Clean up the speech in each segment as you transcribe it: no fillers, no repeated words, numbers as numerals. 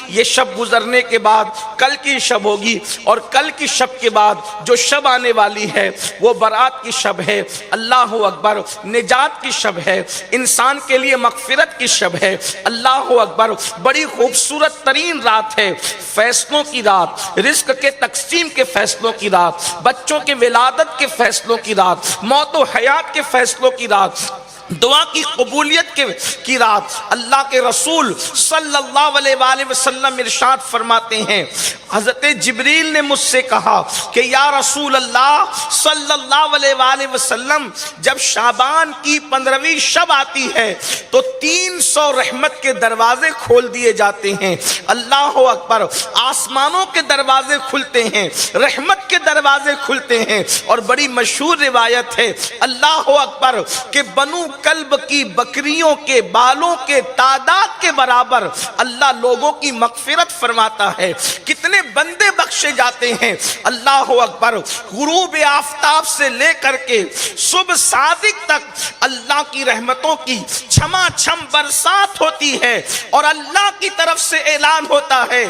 یہ شب گزرنے کے بعد کل کی شب ہوگی، اور کل کی شب کے بعد جو شب آنے والی ہے وہ برات کی شب ہے، اللہ اکبر، نجات کی شب ہے، انسان کے لیے مغفرت کی شب ہے، اللہ اکبر، بڑی خوبصورت ترین رات ہے، فیصلوں کی رات، رزق کے تقسیم کے فیصلوں کی رات، بچوں کے ولادت کے فیصلوں کی رات، موت و حیات کے فیصلوں کی رات، دعا کی قبولیت کی رات۔ اللہ کے رسول صلی اللہ علیہ وآلہ وسلم ارشاد فرماتے ہیں، حضرت جبریل نے مجھ سے کہا کہ یا رسول اللہ صلی اللہ علیہ وآلہ وسلم، جب شعبان کی 15ویں شب آتی ہے تو 300 رحمت کے دروازے کھول دیے جاتے ہیں، اللہ اکبر، آسمانوں کے دروازے کھلتے ہیں، رحمت کے دروازے کھلتے ہیں، اور بڑی مشہور روایت ہے، اللہ اکبر، کہ بنو کلب کی بکریوں کے بالوں کے تعداد کے برابر اللہ لوگوں کی مغفرت فرماتا ہے۔ کتنے بندے بخشے جاتے ہیں، اللہ اکبر، غروب آفتاب سے لے کر کے صبح صادق تک اللہ کی رحمتوں کی چھما چھم برسات ہوتی ہے، اور اللہ کی طرف سے اعلان ہوتا ہے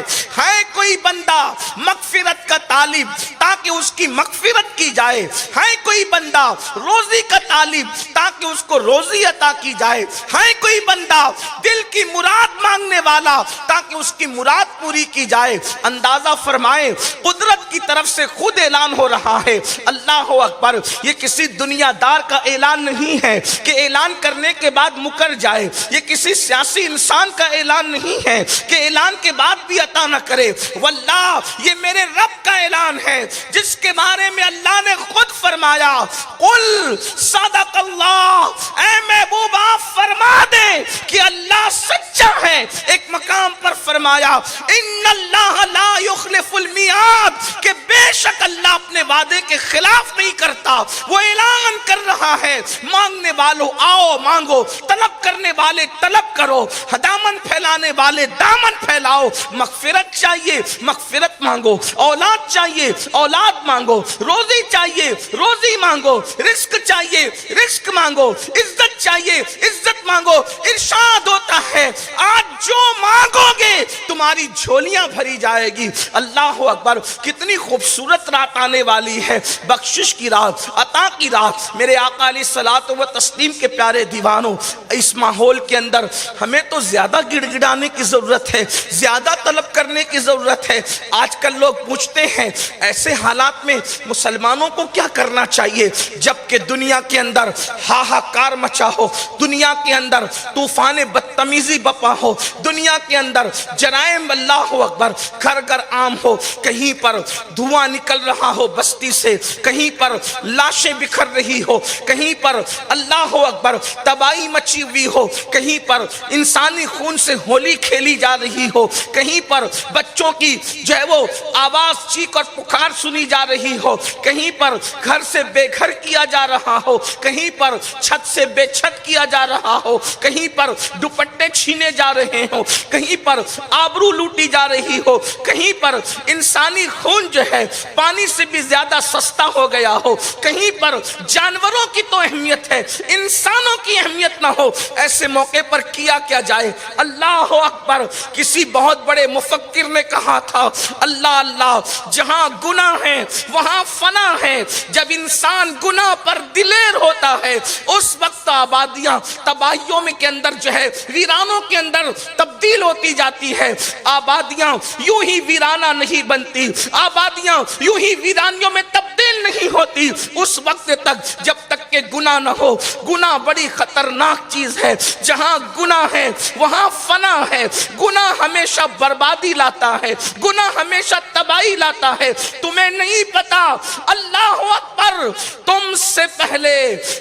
کوئی بندہ مغفرت کا طالب تاکہ اس کی مغفرت کی جائے، ہے کوئی بندہ روزی کا طالب تاکہ اس کو روزی عطا کی جائے، ہے کوئی بندہ دل کی مراد مانگنے والا تاکہ اس کی مراد پوری کی جائے۔ اندازہ فرمائیں، قدرت کی طرف سے خود اعلان ہو رہا ہے، اللہ اکبر، یہ کسی دنیا دار کا اعلان نہیں ہے کہ اعلان کرنے کے بعد مکر جائے، یہ کسی سیاسی انسان کا اعلان نہیں ہے کہ اعلان کے بعد بھی عطا نہ کرے، واللہ یہ میرے رب کا اعلان ہے، جس کے بارے میں اللہ نے خود فرمایا، قل صدق اللہ، اے محبوب آپ فرما دیں کہ اللہ سچا ہے۔ ایک مقام پر فرمایا، ان اللہ لا یخلف المیعاد، کہ بے شک اللہ اپنے وعدے کے خلاف نہیں کرتا۔ وہ اعلان کر رہا ہے، مانگنے والوں آؤ مانگو، طلب کرنے والے طلب کرو، دامن پھیلانے والے دامن پھیلاؤ، مغفرت چاہیے مغفرت مانگو، اولاد چاہیے اولاد مانگو، روزی چاہیے روزی مانگو، رزق چاہیے رزق مانگو، عزت چاہیے عزت مانگو۔ ارشاد ہوتا ہے، آج جو مانگو گے تمہاری جھولیاں بھری جائے گی۔ اللہ اکبر، کتنی خوبصورت رات آنے والی ہے، بخشش کی رات، عطا کی رات۔ میرے آقا علیہ الصلوۃ والتسلیم کے پیارے دیوانوں، اس ماحول کے اندر ہمیں تو زیادہ گڑ گڑانے کی ضرورت ہے، زیادہ طلب کرنے کی ضرورت ہے۔ آج کل لوگ پوچھتے ہیں ایسے حالات میں مسلمانوں کو کیا کرنا چاہیے، جبکہ دنیا کے اندر ہاہاکار مچا ہو، دنیا کے اندر طوفان بدتمیزی بپا ہو، دنیا کے اندر جرائم اللہ اکبر گھر گھر عام ہو، کہیں پر دھواں نکل رہا ہو بستی سے، کہیں پر لاشیں بکھر رہی ہو، کہیں پر اللہ اکبر تباہی مچی ہوئی ہو، کہیں پر انسانی خون سے ہولی کھیلی جا رہی ہو، کہیں پر بچوں کی جو ہے وہ آواز چیخ اور پکار سنی جا رہی ہو، کہیں پر گھر سے بے گھر کیا جا رہا ہو، کہیں پر چھت سے بے چھت کیا جا رہا ہو، کہیں پر دوپٹے چھینے جا رہے ہو، کہیں پر آبرو لوٹی جا رہی ہو، کہیں پر انسانی خون جو ہے پانی سے بھی زیادہ سستا ہو گیا ہو، کہیں پر جانوروں کی تو اہمیت ہے انسانوں کی اہمیت نہ ہو، ایسے موقع پر کیا کیا جائے؟ اللہ اکبر، کسی بہت بڑے مفکر نے کہا تھا، اللہ اللہ، جہاں گناہ ہے وہاں فنا ہے، جب انسان گناہ پر دلیر ہوتا ہے اس وقت آبادیاں تباہیوں میں کے اندر جو ہے ویرانوں کے اندر تبدیل ہوتی جاتی ہے۔ آبادیاں یوں ہی ویرانہ نہیں بنتی، آبادیاں یوں ہی ویرانیوں میں تبدیل نہیں ہوتی اس وقت تک جب تک کہ گناہ نہ ہو۔ گناہ بڑی خطرناک چیز ہے، جہاں گناہ ہے وہاں فنا ہے، گناہ ہمیشہ بربادی لاتا ہے، گناہ ہمیشہ تباہی لاتا ہے۔ تمہیں نہیں پتا، اللہ اکبر، تم سے پہلے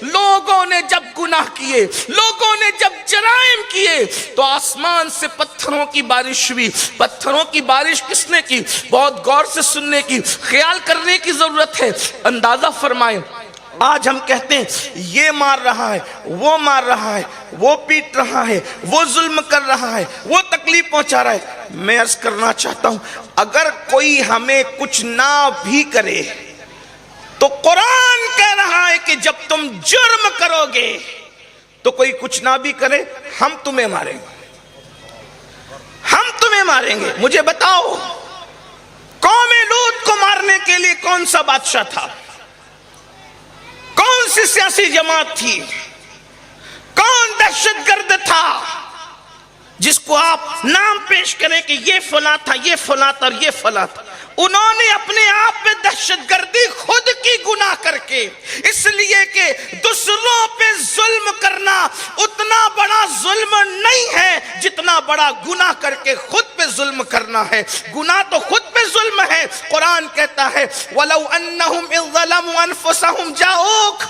لوگوں نے جب گناہ کیے، لوگوں نے جب جرائم کیے تو آسمان سے پتھروں کی بارش ہوئی۔ پتھروں کی بارش کس نے کی؟ بہت غور سے سننے کی، خیال کرنے کی ضرورت ہے۔ اندازہ فرمائیں، آج ہم کہتے ہیں یہ مار رہا ہے، وہ مار رہا ہے، وہ پیٹ رہا ہے، وہ ظلم کر رہا ہے، وہ تکلیف پہنچا رہا ہے۔ میں عرض کرنا چاہتا ہوں، اگر کوئی ہمیں کچھ نہ بھی کرے تو قرآن کہہ رہا ہے کہ جب تم جرم کرو گے تو کوئی کچھ نہ بھی کرے ہم تمہیں ماریں گے، ہم تمہیں میں ماریں گے. مجھے بتاؤ قوم لوط کو مارنے کے لیے کون سا بادشاہ تھا؟ کون سی سیاسی جماعت تھی؟ کون دہشت گرد تھا جس کو آپ نام پیش کریں کہ یہ فلاں تھا، یہ فلاں تھا اور یہ فلاں تھا؟ انہوں نے اپنے آپ پہ دہشت گردی خود کی گناہ کر کے، اس لیے کہ دوسروں پہ ظلم کرنا اتنا بڑا ظلم نہیں ہے جتنا بڑا گناہ کر کے خود پہ ظلم کرنا ہے. گناہ تو خود پہ ظلم ہے. قرآن کہتا ہے وَلَوْ أَنَّهُمْ إِذْ ظَلَمُوا أَنفُسَهُمْ جَاءُوكَ،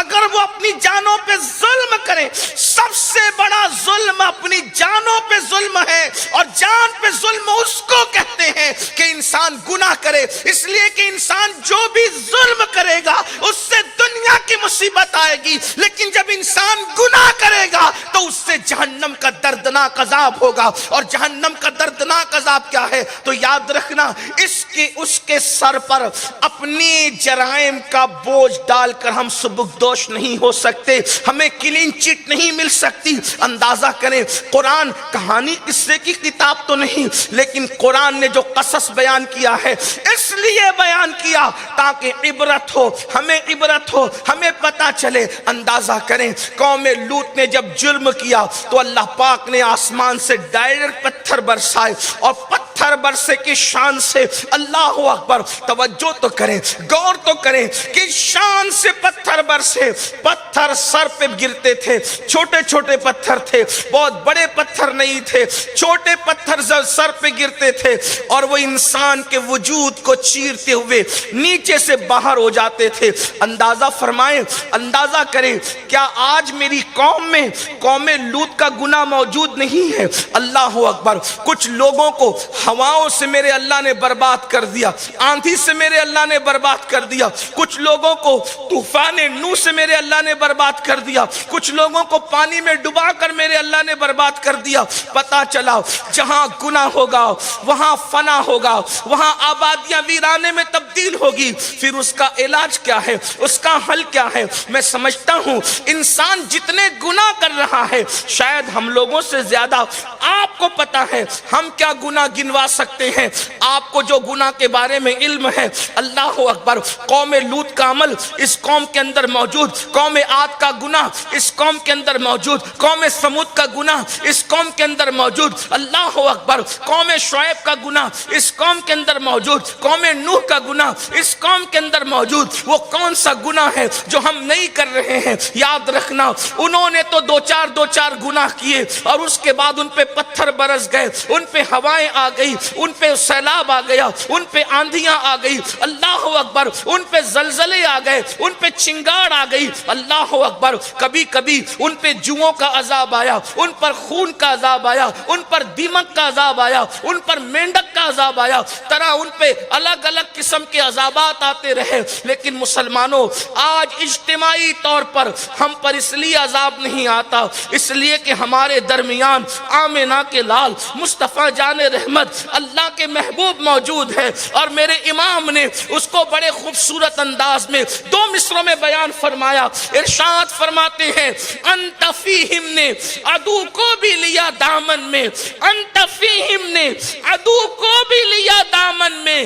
اگر وہ اپنی جانوں پہ ظلم کریں، سب سے بڑا ظلم اپنی جانوں پہ ظلم ہے. اور جان پہ ظلم اس کو کہتے ہیں کہ انسان گناہ کرے. اس لیے کہ انسان جو بھی ظلم کرے گا اس سے دنیا کی مصیبت آئے گی، لیکن جب انسان گناہ کرے گا تو اس سے جہنم کا دردناک عذاب ہوگا. اور جہنم کا دردناک عذاب کیا ہے؟ تو یاد رکھنا، اس کے سر پر اپنی جرائم کا بوجھ ڈال کر ہم سبکدوش نہیں ہو سکتے، ہمیں کلین چٹ نہیں مل سکتی. اندازہ کریں، قرآن کہانی قصے کی کتاب تو نہیں، لیکن قرآن نے جو قصص بیان کیا ہے اس لیے بیان کیا تاکہ عبرت ہو، ہمیں عبرت ہو، ہمیں پتا چلے. اندازہ کریں، قوم لوط نے جب جرم کیا تو اللہ پاک نے آسمان سے ڈائریکٹ پتھر برسائے، اور پتھر برسے کی شان سے اللہ اکبر، توجہ تو کریں، غور تو کریں کہ شان سے پتھر برسے. پتھر سر پہ گرتے تھے، چھوٹے چھوٹے پتھر تھے، بہت بڑے پتھر نہیں تھے، چھوٹے پتھر سر پہ گرتے تھے اور وہ انسان کے وجود کو چیرتے ہوئے نیچے سے باہر ہو جاتے تھے. اندازہ فرمائیں، اندازہ کریں، کیا آج میری قوم میں قوم لوط کا گناہ موجود نہیں ہے؟ اللہ اکبر. کچھ لوگوں کو ہواؤں سے میرے اللہ نے برباد کر دیا، آندھی سے میرے اللہ نے برباد کر دیا. کچھ لوگوں کو طوفان نوح سے میرے اللہ نے برباد کر دیا. کچھ لوگوں کو پانی میں ڈبا کر میرے اللہ نے برباد کر دیا. پتا چلا جہاں گناہ ہوگا وہاں فنا ہوگا، وہاں آبادیاں ویرانے میں تبدیل ہوگی. پھر اس کا علاج کیا ہے؟ اس کا حل کیا ہے؟ میں سمجھتا ہوں انسان جتنے گناہ کر رہا ہے، شاید ہم لوگوں سے زیادہ آپ کو پتا ہے ہم کیا گناہ گنوا سکتے ہیں. آپ کو جو گناہ کے بارے میں علم ہے، اللہ اکبر، قوم لوط کا عمل اس قوم کے اندر موجود، قوم عاد کا گناہ اس قوم کے اندر موجود، قوم سمود کا گناہ اس قوم کے اندر موجود، اللہ اکبر، قوم شعیب کا گناہ اس قوم کے اندر موجود، قوم نوح کا گناہ اس قوم کے اندر موجود. وہ کون سا گناہ ہے جو ہم نہیں کر رہے ہیں؟ یاد رکھنا، انہوں نے تو دو چار گناہ کیے اور اس کے بعد ان پہ پتھر برس گئے، ان پہ ہوائیں آ گئی، ان پہ سیلاب آ گیا، ان پہ آندھیاں آ گئی، اللہ اکبر، ان پہ زلزلے آ گئے، ان پہ چنگاڑ آ گئی، اللہ اکبر. کبھی کبھی ان پہ جوؤں کا عذاب آیا، ان پر خون کا عذاب آیا، ان پر دیمک کا عذاب آیا، ان پر مینڈک کا عذاب آیا، طرح ان پہ الگ الگ قسم کے عذابات آتے رہے. لیکن مسلمانوں، آج اجتماعی طور پر ہم پر اس لیے عذاب نہیں آتا، اس لیے کہ ہمارے درمیان آمنہ کے لال مصطفیٰ جان رحمت اللہ کے محبوب موجود ہے. اور میرے امام نے اس کو بڑے خوبصورت انداز میں 2 مصروں میں بیان فرمایا. ارشاد فرماتے ہیں انت فیہم نے عدو کو بھی لیا دامن میں، انت فیہم نے عدو کو بھی لیا دامن میں.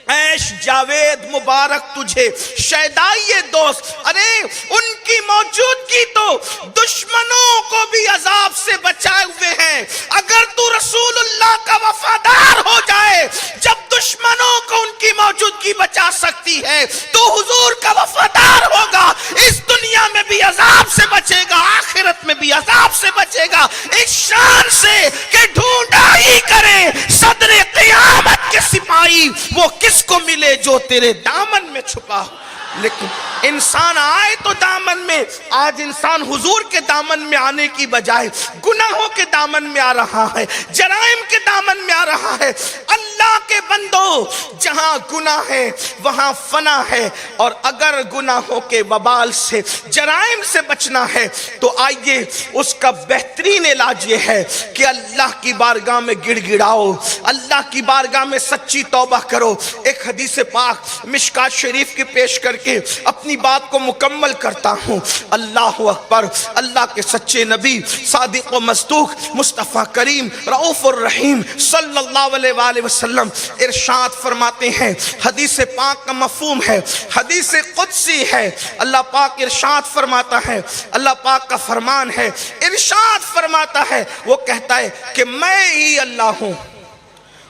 عیش جاوید مبارک تجھے شیدائی دوست، ارے ان کی موجودگی تو دشمنوں کو بھی عذاب سے بچائے ہوئے ہیں. اگر تو رسول اللہ کا وفادار ہو جائے، جب دشمنوں کو ان کی موجودگی بچا سکتی ہے تو حضور کا وفادار ہوگا، اس دنیا میں بھی عذاب سے بچے گا، آخرت میں بھی عذاب سے بچے گا، اس شان سے کہ ڈھونڈا ہی کرے صدر قیامت کے سپاہی وہ کس کو ملے جو تیرے دامن میں چھپا ہو. لیکن انسان آئے تو دامن میں، آج انسان حضور کے دامن میں آنے کی بجائے گناہوں کے دامن میں آ رہا ہے، جرائم کے دامن میں آ رہا ہے. اللہ کے کے بندو جہاں گناہ ہے وہاں فنا ہے، اور اگر گناہوں کے وبال سے جرائم سے بچنا ہے تو آئیے اس کا بہترین علاج یہ ہے کہ اللہ کی بارگاہ میں گڑ گڑاؤ، اللہ کی بارگاہ میں سچی توبہ کرو۔ ایک حدیث پاک مشکات شریف کی پیش کر کے اپنی بات کو مکمل کرتا ہوں۔ اللہ اکبر، اللہ کے سچے نبی صادق و مصدوق مصطفیٰ کریم رؤوف الرحیم صلی اللہ علیہ وآلہ وسلم ارشاد فرماتے ہیں، حدیث پاک کا مفہوم ہے، حدیث قدسی ہے۔ اللہ پاک ارشاد فرماتا ہے، اللہ پاک کا فرمان ہے، ارشاد فرماتا ہے، وہ کہتا ہے کہ میں ہی اللہ ہوں،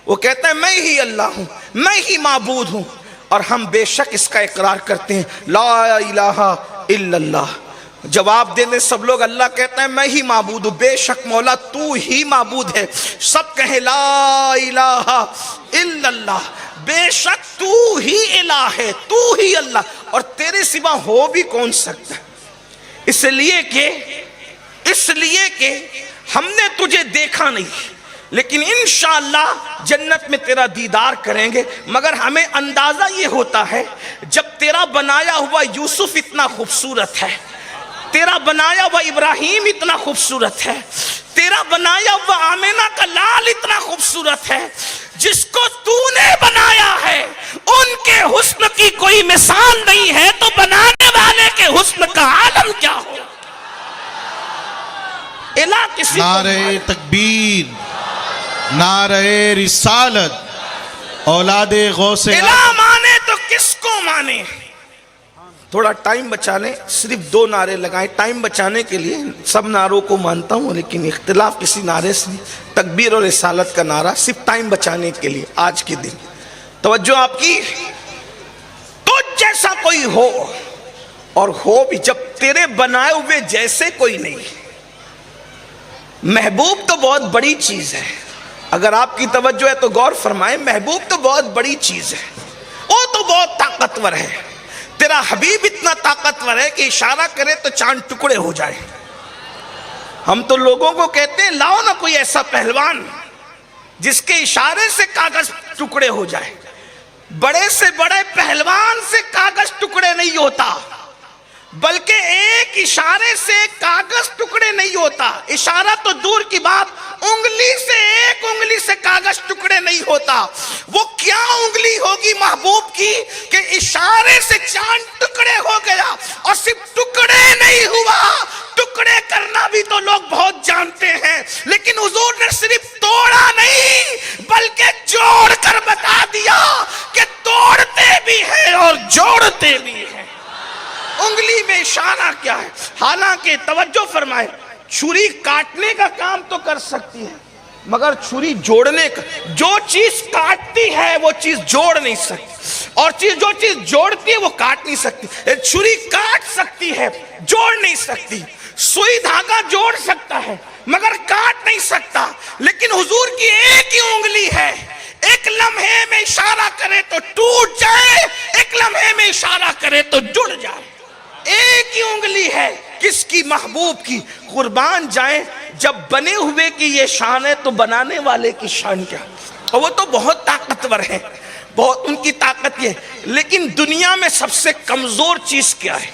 وہ کہتا ہے میں ہی اللہ ہوں، میں ہی معبود ہوں، اور ہم بے شک اس کا اقرار کرتے ہیں لا الہ الا اللہ۔ جواب دے دیں سب لوگ، اللہ کہتا ہے میں ہی معبود ہوں، بے شک مولا تو ہی معبود ہے۔ سب کہیں لا الہ الا اللہ، بے شک تو ہی الہ ہے، تو ہی اللہ، اور تیرے سوا ہو بھی کون سکتا ہے؟ اس لیے کہ ہم نے تجھے دیکھا نہیں، لیکن انشاءاللہ جنت میں تیرا دیدار کریں گے، مگر ہمیں اندازہ یہ ہوتا ہے جب تیرا بنایا ہوا یوسف اتنا خوبصورت ہے، تیرا بنایا ہوا ابراہیم اتنا خوبصورت ہے، تیرا بنایا ہوا آمینہ کا لال اتنا خوبصورت ہے، جس کو تو نے بنایا ہے ان کے حسن کی کوئی مثال نہیں ہے، تو بنانے والے کے حسن کا عالم کیا ہو؟ الہ کسی کو نعرہ تکبیر، نعرہ رسالت، اولاد غوث الہ مانے تو کس کو مانے؟ تھوڑا ٹائم بچا لیں، صرف 2 نعرے لگائیں ٹائم بچانے کے لیے۔ سب نعروں کو مانتا ہوں لیکن اختلاف کسی نعرے سے نہیں، تکبیر اور رسالت کا نعرہ صرف ٹائم بچانے کے لیے آج کے دن۔ توجہ آپ کی، تجھ جیسا کوئی ہو، اور ہو بھی جب تیرے بنائے ہوئے جیسے کوئی نہیں۔ محبوب تو بہت بڑی چیز ہے، اگر آپ کی توجہ ہے تو غور فرمائیں، محبوب تو بہت بڑی چیز ہے، وہ تو بہت طاقتور ہے۔ تیرا حبیب اتنا طاقتور ہے کہ اشارہ کرے تو چاند ٹکڑے ہو جائے۔ ہم تو لوگوں کو کہتے ہیں لاؤ نا کوئی ایسا پہلوان جس کے اشارے سے کاغذ ٹکڑے ہو جائے۔ بڑے سے بڑے پہلوان سے کاغذ ٹکڑے نہیں ہوتا، بلکہ ایک اشارے سے کاغذ ٹکڑے نہیں ہوتا۔ اشارہ تو دور کی بات، انگلی سے ایک انگلی سے کاغذ ٹکڑے نہیں ہوتا۔ وہ کیا انگلی ہوگی محبوب کی کہ اشارے سے چاند ٹکڑے ہو گیا، اور صرف ٹکڑے نہیں ہوا، ٹکڑے کرنا بھی تو لوگ بہت جانتے ہیں، لیکن حضور نے صرف توڑا نہیں بلکہ جوڑ کر بتا دیا کہ توڑتے بھی ہیں اور جوڑتے بھی ہیں۔ انگلی میں اشارہ کیا ہے؟ حالانکہ توجہ فرمائے، چھری کاٹنے کا کام تو کر سکتی ہے، مگر چھری جوڑنے کا، جو چیز کاٹتی ہے وہ چیز جوڑ نہیں سکتی، اور جو چیز جوڑتی ہے وہ کاٹ نہیں سکتی۔ چھری کاٹ سکتی ہے، جوڑ نہیں سکتی۔ سوئی دھاگا جوڑ سکتا ہے مگر کاٹ نہیں سکتا، لیکن حضور کی ایک ہی انگلی ہے، ایک لمحے میں اشارہ کرے تو ٹوٹ جائے، ایک لمحے میں اشارہ کرے تو جڑ جائے۔ ایک ہی انگلی ہے، کس کی؟ محبوب کی۔ قربان جائیں، جب بنے ہوئے کی یہ شان ہے تو بنانے والے کی شان کیا؟ اور وہ تو بہت طاقتور ہے، بہت ان کی طاقت یہ ہے، لیکن دنیا میں سب سے کمزور چیز کیا ہے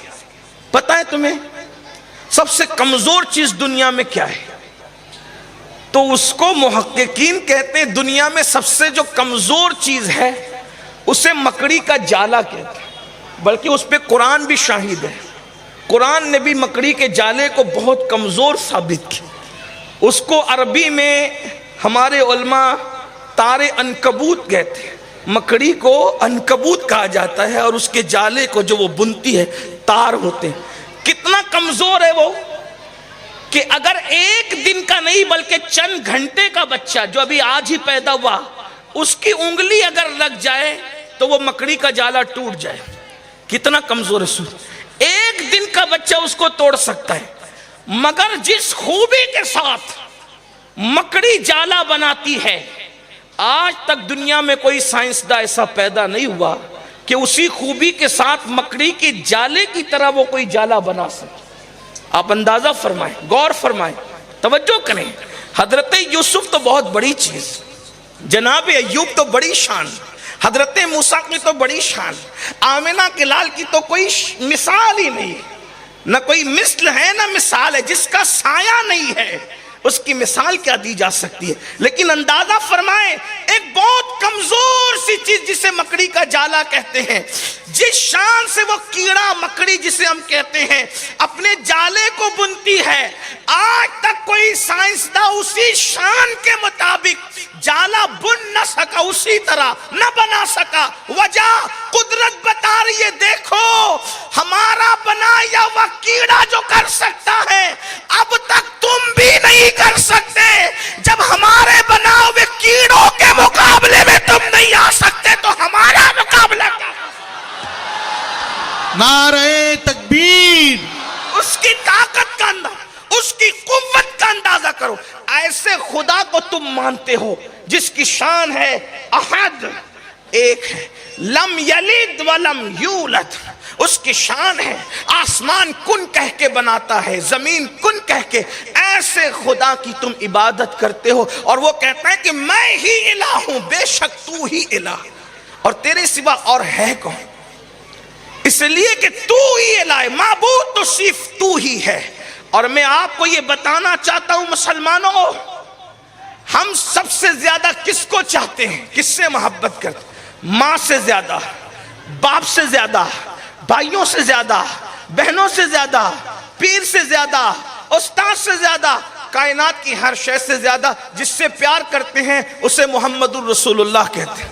پتہ ہے تمہیں؟ سب سے کمزور چیز دنیا میں کیا ہے؟ تو اس کو محققین کہتے ہیں دنیا میں سب سے جو کمزور چیز ہے اسے مکڑی کا جالا کہتے ہیں، بلکہ اس پہ قرآن بھی شاہد ہے۔ قرآن نے بھی مکڑی کے جالے کو بہت کمزور ثابت کیا۔ اس کو عربی میں ہمارے علماء تار عنکبوت کہتے ہیں، مکڑی کو عنکبوت کہا جاتا ہے، اور اس کے جالے کو جو وہ بنتی ہے تار ہوتے ہیں۔ کتنا کمزور ہے وہ کہ اگر ایک دن کا نہیں بلکہ چند گھنٹے کا بچہ جو ابھی آج ہی پیدا ہوا، اس کی انگلی اگر لگ جائے تو وہ مکڑی کا جالا ٹوٹ جائے۔ کتنا کمزور ہے سورج، ایک دن کا بچہ اس کو توڑ سکتا ہے، مگر جس خوبی کے ساتھ مکڑی جالا بناتی ہے، آج تک دنیا میں کوئی سائنسداں ایسا پیدا نہیں ہوا کہ اسی خوبی کے ساتھ مکڑی کے جالے کی طرح وہ کوئی جالا بنا سکے۔ آپ اندازہ فرمائیں، غور فرمائیں، توجہ کریں۔ حضرت یوسف تو بہت بڑی چیز، جناب ایوب تو بڑی شان، حضرت موسیٰ کی تو بڑی شان، آمنہ کے لال کی تو کوئی مثال ہی نہیں، نہ کوئی مثل ہے نہ مثال ہے، جس کا سایہ نہیں ہے اس کی مثال کیا دی جا سکتی ہے۔ لیکن اندازہ فرمائیں ایک بہت کمزور سی چیز جسے مکڑی کا جالا کہتے ہیں، جس شان سے وہ کیڑا مکڑی جسے ہم کہتے ہیں اپنے جالے کو بنتی ہے، آج تک کوئی سائنسداں اسی شان کے مطابق جالا بن نہ سکا، اسی طرح نہ بنا سکا۔ وجہ قدرت بتا رہی ہے، دیکھو ہمارا بنایا ہوا کیڑا جو کر سکتا ہے اب تک تم بھی نہیں کر سکتے، جب ہمارے بنا ہوئے کیڑوں کے مقابلے میں تم نہیں آ سکتے تو ہمارا مقابلہ کیا؟ نعرہ تکبیر، اس کی طاقت کا اندازہ، اس کی قوت کا اندازہ کرو۔ ایسے خدا کو تم مانتے ہو جس کی شان ہے احد، ایک ہے، لم یلد ولم یولد، اس کی شان ہے آسمان کن کہہ کے بناتا ہے، زمین کن کہہ کے۔ ایسے خدا کی تم عبادت کرتے ہو اور وہ کہتا ہے کہ میں ہی الہ ہوں، بے شک تو ہی الہ، اور تیرے سوا اور ہے کون؟ اس لیے کہ تو ہی الہ ہے، معبود تو صرف تو ہی ہے۔ اور میں آپ کو یہ بتانا چاہتا ہوں مسلمانوں، ہم سب سے زیادہ کس کو چاہتے ہیں، کس سے محبت کرتے ہیں؟ ماں سے زیادہ، باپ سے زیادہ، بھائیوں سے زیادہ، بہنوں سے زیادہ، پیر سے زیادہ، استاد سے زیادہ، کائنات کی ہر شے سے زیادہ جس سے پیار کرتے ہیں اسے محمد الرسول اللہ کہتے ہیں۔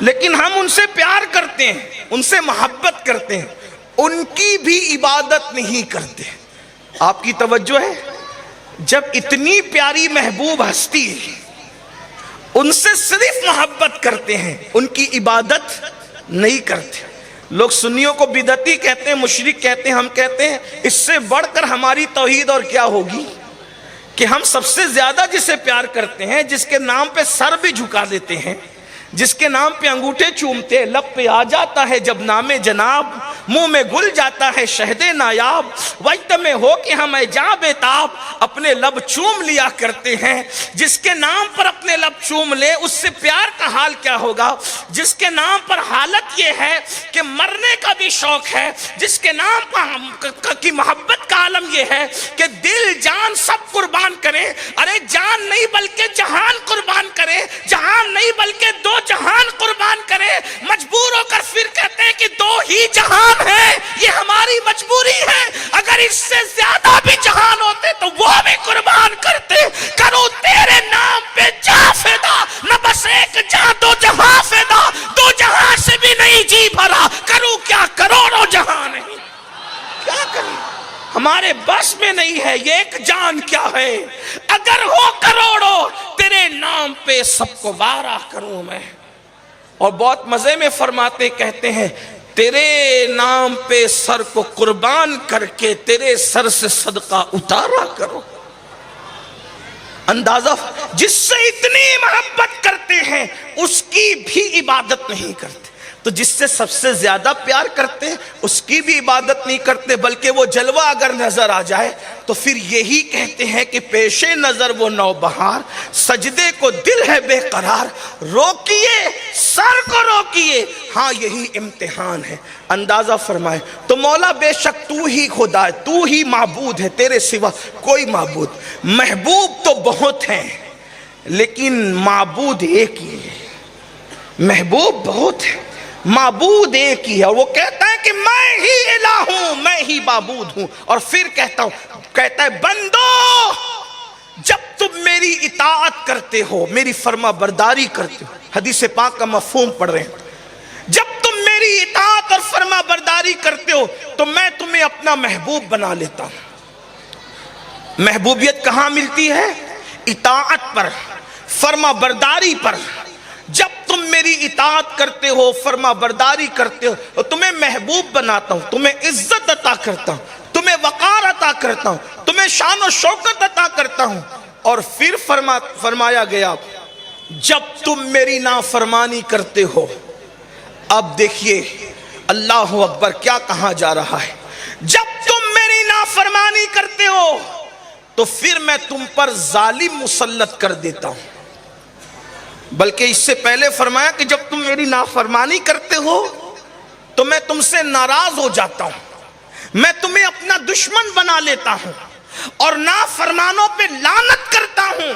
لیکن ہم ان سے پیار کرتے ہیں، ان سے محبت کرتے ہیں، ان کی بھی عبادت نہیں کرتے۔ آپ کی توجہ ہے؟ جب اتنی پیاری محبوب ہستی ان سے صرف محبت کرتے ہیں، ان کی عبادت نہیں کرتے۔ لوگ سنیوں کو بدعتی کہتے ہیں، مشرک کہتے ہیں، ہم کہتے ہیں اس سے بڑھ کر ہماری توحید اور کیا ہوگی کہ ہم سب سے زیادہ جسے پیار کرتے ہیں، جس کے نام پہ سر بھی جھکا دیتے ہیں، جس کے نام پہ انگوٹھے چومتے، لب پہ آ جاتا ہے جب نام جناب، منہ میں گل جاتا ہے شہد نایاب، وقت میں ہو کہ ہم جاں بےتاب اپنے لب چوم لیا کرتے ہیں۔ جس کے نام پر اپنے لب چوم لے اس سے پیار کا حال کیا ہوگا؟ جس کے نام پر حالت یہ ہے کہ مرنے کا بھی شوق ہے، جس کے نام پر کی محبت کا عالم یہ ہے کہ دل جان سب قربان کرے، ارے جان نہیں بلکہ جہان قربان کرے، جہان نہیں بلکہ دو جہان قربان کرے، مجبور ہو کر پھر کہتے ہیں کہ دو ہی جہان ہے، یہ ہماری مجبوری ہے، اگر اس سے زیادہ بھی جہان ہوتے تو وہ بھی قربان کرتے۔ کرو تیرے نام پہ جا فدا، نہ بس ایک جہاں دو جہاں فدا، دو جہاں سے بھی نہیں جی بھرا، کروں کیا کروڑوں جہاں نہیں، کیا کریں ہمارے بس میں نہیں ہے، یہ ایک جان کیا ہے، اگر ہو کروڑوں تیرے نام پہ سب کو بارہ کروں میں۔ اور بہت مزے میں فرماتے کہتے ہیں تیرے نام پہ سر کو قربان کر کے تیرے سر سے صدقہ اتارا کرو۔ اندازہ جس سے اتنی محبت کرتے ہیں اس کی بھی عبادت نہیں کرتے، تو جس سے سب سے زیادہ پیار کرتے ہیں اس کی بھی عبادت نہیں کرتے، بلکہ وہ جلوہ اگر نظر آ جائے تو پھر یہی کہتے ہیں کہ پیش نظر وہ نوبہار، سجدے کو دل ہے بے قرار، روکیے سر کو روکیے، ہاں یہی امتحان ہے۔ اندازہ فرمائے تو مولا بے شک تو ہی خدا ہے، تو ہی معبود ہے، تیرے سوا کوئی معبود، محبوب تو بہت ہیں لیکن معبود ایک ہی ہے، محبوب بہت ہے معبود ایک ہی ہے، اور وہ کہتا ہے کہ میں ہی الہ ہوں، میں ہی معبود ہوں۔ اور پھر کہتا ہے بندو جب تم میری اطاعت کرتے ہو، میری فرما برداری کرتے ہو، حدیث پاک کا مفہوم پڑھ رہے ہیں، جب تم میری اطاعت اور فرما برداری کرتے ہو تو میں تمہیں اپنا محبوب بنا لیتا ہوں۔ محبوبیت کہاں ملتی ہے؟ اطاعت پر، فرما برداری پر۔ جب تم میری اطاعت کرتے ہو، فرما برداری کرتے ہو، تو تمہیں محبوب بناتا ہوں، تمہیں عزت عطا کرتا ہوں، تمہیں وقار عطا کرتا ہوں، تمہیں شان و شوکت عطا کرتا ہوں۔ اور پھر فرمایا گیا جب تم میری نافرمانی کرتے ہو، اب دیکھیے اللہ اکبر کیا کہا جا رہا ہے، جب تم میری نافرمانی کرتے ہو تو پھر میں تم پر ظالم مسلط کر دیتا ہوں۔ بلکہ اس سے پہلے فرمایا کہ جب تم میری نافرمانی کرتے ہو تو میں تم سے ناراض ہو جاتا ہوں، میں تمہیں اپنا دشمن بنا لیتا ہوں اور نافرمانوں پہ لعنت کرتا ہوں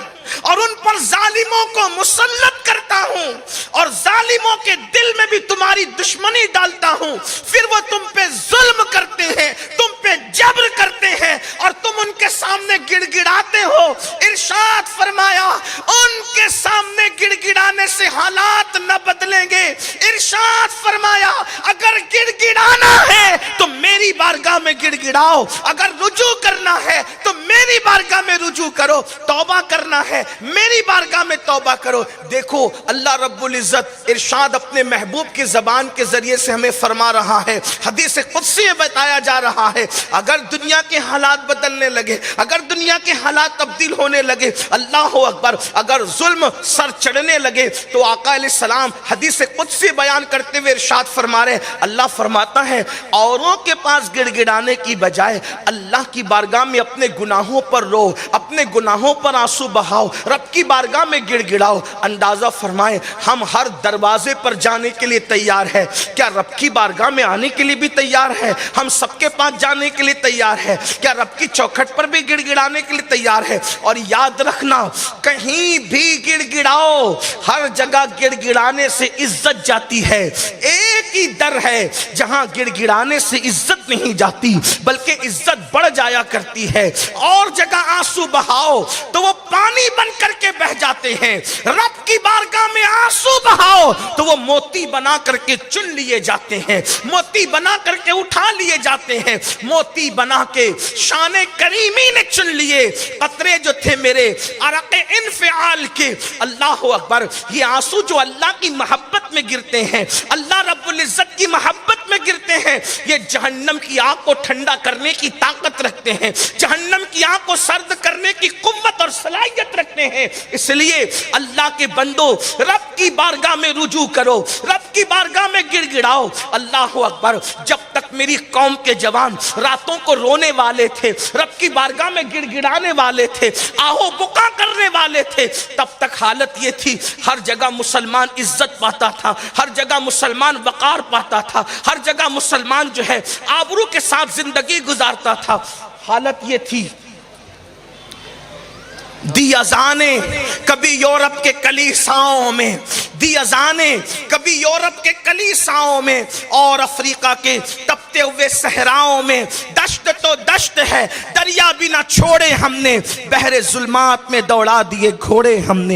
اور ان پر ظالموں کو مسلط کرتا ہوں اور ظالموں کے دل میں بھی تمہاری دشمنی ڈالتا ہوں، پھر وہ تم پہ ظلم کرتے ہیں، تم پہ جبر کرتے ہیں اور تم ان کے سامنے گڑ گڑاتے ہو۔ ارشاد فرمایا ان کے سامنے گڑ گڑانے سے حالات نہ بدلیں گے۔ ارشاد فرمایا اگر گڑ گڑانا ہے تو میری بارگاہ میں گڑ گڑاؤ، اگر رجوع کرنا ہے تو میری بارگاہ میں رجوع کرو، توبہ کرنا ہے میری بارگاہ میں توبہ کرو۔ دیکھو اللہ رب العزت ارشاد اپنے محبوب کی زبان کے ذریعے سے ہمیں فرما رہا ہے، حدیث قدسی میں بتایا جا رہا ہے اگر دنیا کے حالات بدلنے لگے، اگر دنیا کے حالات تبدیل ہونے لگے، اللہ اکبر، اگر ظلم سر چڑھنے لگے تو آقا علیہ السلام حدیث قدسی بیان کرتے ہوئے ارشاد فرما رہے ہیں، اللہ فرماتا ہے اوروں کے پاس گڑ گڑانے کی بجائے اللہ کی بارگاہ میں اپنے گناہوں پر رو، اپنے گناہوں پر آنسو بہاؤ، رب کی بارگاہ میں گڑ گڑاؤ۔ اندازہ فرمائیں ہم ہر دروازے پر جانے کے لیے تیار ہے، کیا رب کی بارگاہ میں آنے کے لیے بھی تیار ہے؟ ہم سب کے پاس جانے کے لیے تیار ہے، کیا رب کی چوکھٹ پر بھی گڑ گڑانے کے لیے تیار ہے؟ اور یاد رکھنا کہیں بھی گڑ گڑاؤ، ہر جگہ گڑ گڑانے سے عزت جاتی ہے، ایک ہی در ہے جہاں گڑ گڑانے سے عزت نہیں جاتی بلکہ عزت بڑھ جایا کرتی ہے۔ اور جگہ آنسو بہاؤ تو وہ پانی بن کر کے بہ جاتے ہیں، رب کی بارگاہ میں آنسو بہاؤ تو وہ موتی بنا کر کے چن لیے جاتے ہیں، موتی بنا کر کے اٹھا لیے جاتے ہیں، موتی بنا کے شان کریمی نے چن لیے۔ قطرے جو تھے میرے عرق انفعال کے، اللہ اکبر، یہ آنسو جو اللہ کی محبت میں گرتے ہیں، اللہ رب العزت کی محبت میں گرتے ہیں، یہ جہنم کی آگ کو ٹھنڈا کرنے کی طاقت رکھتے ہیں، جہنم کی آگ کو سرد کرنے کی قوت اور صلاحیت رکھتے ہیں۔ اس لیے اللہ کے بندو رب کی بارگاہ میں رجوع کرو، رب کی بارگاہ میں گڑ گڑاؤ۔ اللہ اکبر، جب تک میری قوم کے جوان راتوں کو رونے والے تھے، رب کی بارگاہ میں گڑ گڑانے والے تھے، آہو بکا کرنے والے تھے، تب تک حالت یہ تھی ہر جگہ مسلمان عزت پاتا تھا، ہر جگہ مسلمان وقار پاتا تھا، ہر جگہ مسلمان جو ہے آبرو کے ساتھ زندگی گزارتا تھا۔ حالت یہ تھی دی اذانیں کبھی یورپ کے کلیساؤں میں، دی اذانیں کبھی یورپ کے کلیساؤں میں اور افریقہ کے تپتے ہوئے صحراؤں میں، دشت تو دشت ہے، دریا بھی نہ چھوڑے ہم نے، بحر ظلمات میں دوڑا دیے گھوڑے ہم نے۔